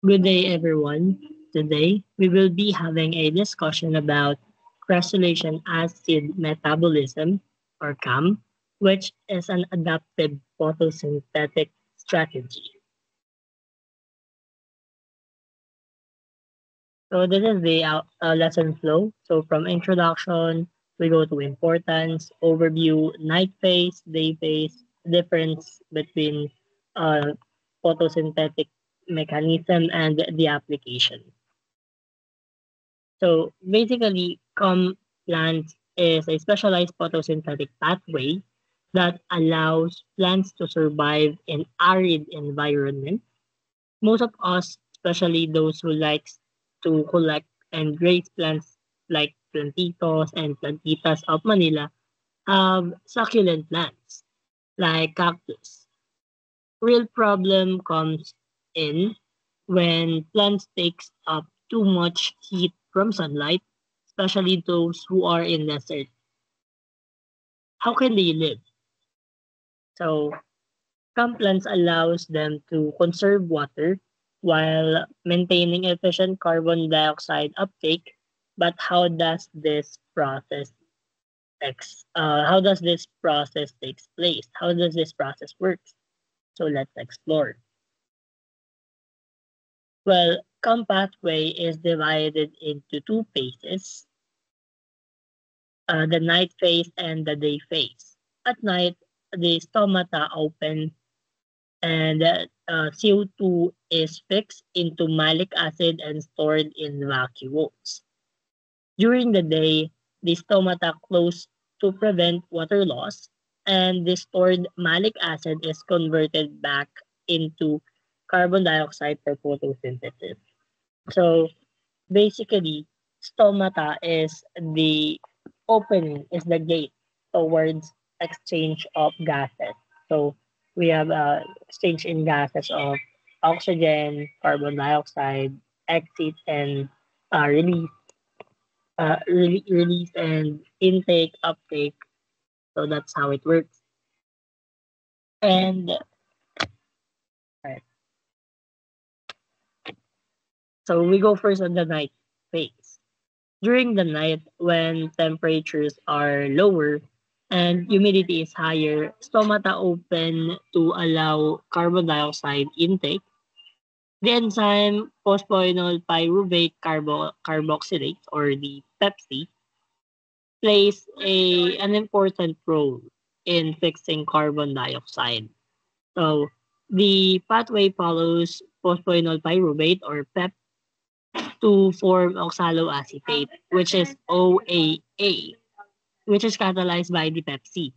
Good day, everyone. Today, we will be having a discussion about cressolation acid metabolism, or CAM, which is an adaptive photosynthetic strategy. So, this is the lesson flow. So, from introduction, we go to importance, overview, night phase, day phase, difference between uh, photosynthetic mechanism and the application. So basically, plants is a specialized photosynthetic pathway that allows plants to survive in arid environment. Most of us, especially those who likes to collect and raise plants like plantitos and plantitas of Manila, have succulent plants like cactus. Real problem comes in when plants takes up too much heat from sunlight, especially those who are in desert. How can they live? So some plants allows them to conserve water while maintaining efficient carbon dioxide uptake. But how does this process takes place? How does this process works? So let's explore. Well, pathway is divided into two phases, the night phase and the day phase. At night, the stomata open and CO2 is fixed into malic acid and stored in vacuoles. During the day, the stomata close to prevent water loss, and the stored malic acid is converted back into carbon dioxide for photosynthesis. So basically, stomata is the opening, is the gate towards exchange of gases. So we have exchange in gases of oxygen, carbon dioxide, exit and release, release and intake, uptake. So that's how it works. And right, so we go first on the night phase. During the night, when temperatures are lower and humidity is higher, stomata open to allow carbon dioxide intake. The enzyme phosphoenol pyruvate carboxylate, or the Pepsi, plays an important role in fixing carbon dioxide. So the pathway follows phosphoenol pyruvate, or PEP, to form oxaloacetate, which is OAA, which is catalyzed by the Pepsi.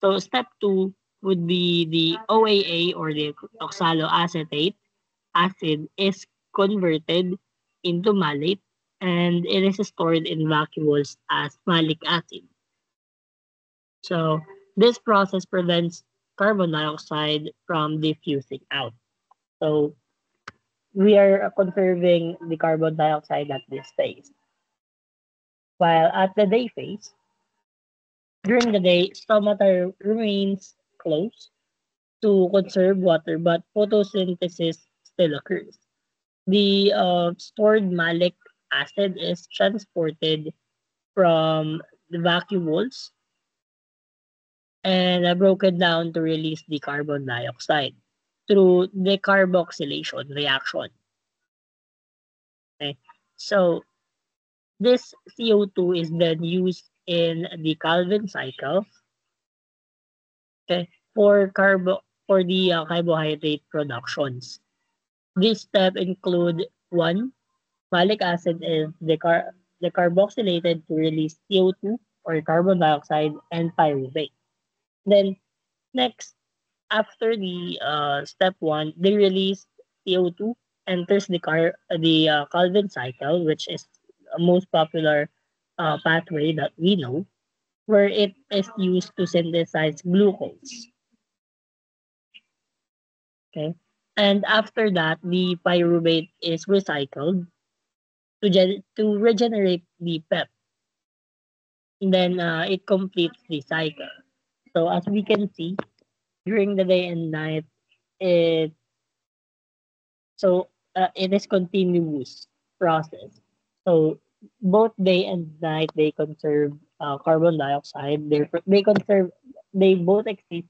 So step two would be the OAA, or the oxaloacetate acid is converted into malate, and it is stored in vacuoles as malic acid. So this process prevents carbon dioxide from diffusing out. So we are conserving the carbon dioxide at this phase. While at the day phase, during the day, stomata remains closed to conserve water, but photosynthesis still occurs. The stored malic acid is transported from the vacuoles and broken down to release the carbon dioxide through decarboxylation reaction. Okay? So this CO2 is then used in the Calvin cycle, okay, for the carbohydrate productions. This step include one, malic acid is decarboxylated to release CO2, or carbon dioxide, and pyruvate. Then next, after the step one, they release CO2, enters the Calvin cycle, which is a most popular pathway that we know, where it is used to synthesize glucose. Okay, and after that, the pyruvate is recycled to regenerate the PEP. And then it completes the cycle. So as we can see, during the day and night, it so it is continuous process. So both day and night they conserve carbon dioxide. They both exist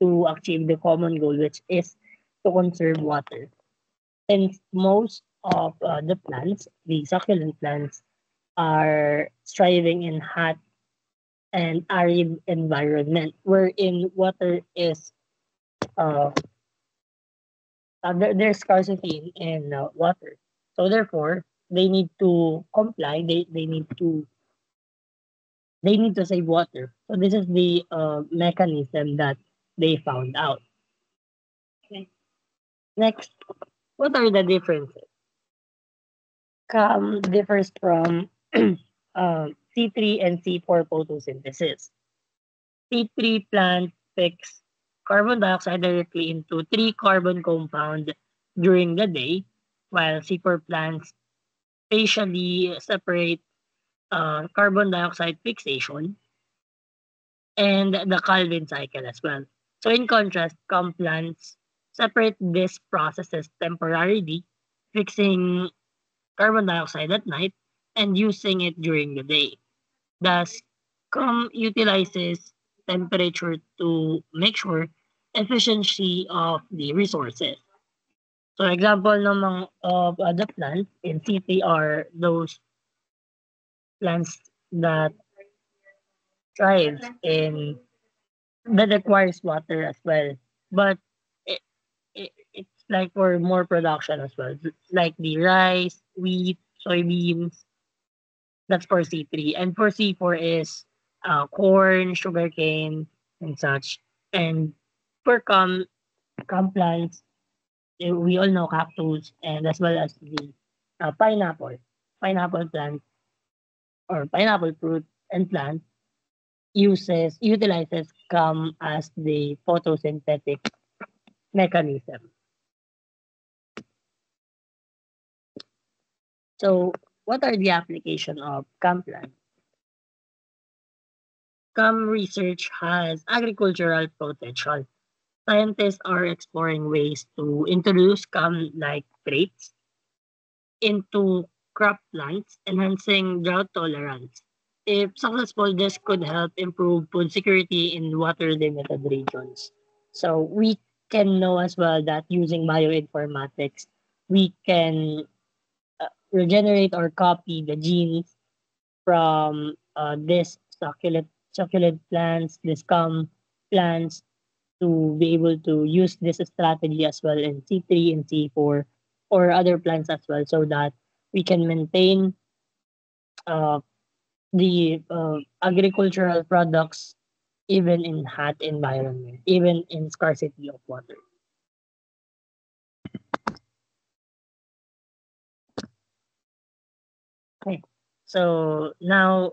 to achieve the common goal, which is to conserve water. And most of the plants, the succulent plants, are thriving in hot and arid environment wherein water is uh, there's scarcity in water. So therefore, they need to comply. They need to save water. So this is the mechanism that they found out. Okay. Next, what are the differences? Differs from C3 and C4 photosynthesis. C3 plant fix carbon dioxide directly into three carbon compound during the day, while C4 plants spatially separate carbon dioxide fixation and the Calvin cycle as well. So in contrast, COM plants separate these processes temporarily, fixing carbon dioxide at night and using it during the day. Thus, COM utilizes temperature to make sure efficiency of the resources. So example naman of the plants in city are those plants that thrives in that requires water as well. But it's like for more production as well. Like the rice, wheat, soybeans, that's for C3. And for C4 is corn, sugarcane, and such. And for plants, we all know cactus and as well as the pineapple. Pineapple plant or pineapple fruit and plant utilizes as the photosynthetic mechanism. So what are the application of plant? Research has agricultural potential. Scientists are exploring ways to introduce like traits into crop plants, enhancing drought tolerance. If successful, this could help improve food security in water-limited regions. So we can know as well that using bioinformatics, we can regenerate or copy the genes from this succulent plants, this plants to be able to use this strategy as well in C3 and C4 or other plants as well so that we can maintain uh, the agricultural products even in hot environment, even in scarcity of water. Okay. So now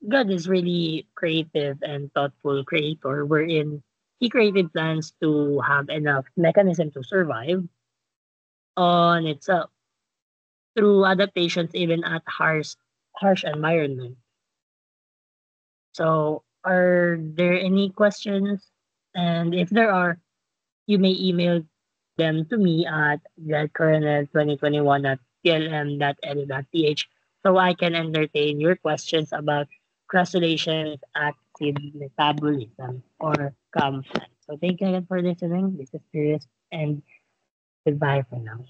God is really creative and thoughtful creator wherein he created plants to have enough mechanism to survive on itself through adaptations even at harsh environment. So are there any questions? And if there are, you may email them to me at gladcoronel2021 at plm.edu.ph so I can entertain your questions about crustaceans active metabolism or CAM. So thank you again for listening. This is Curious and goodbye for now.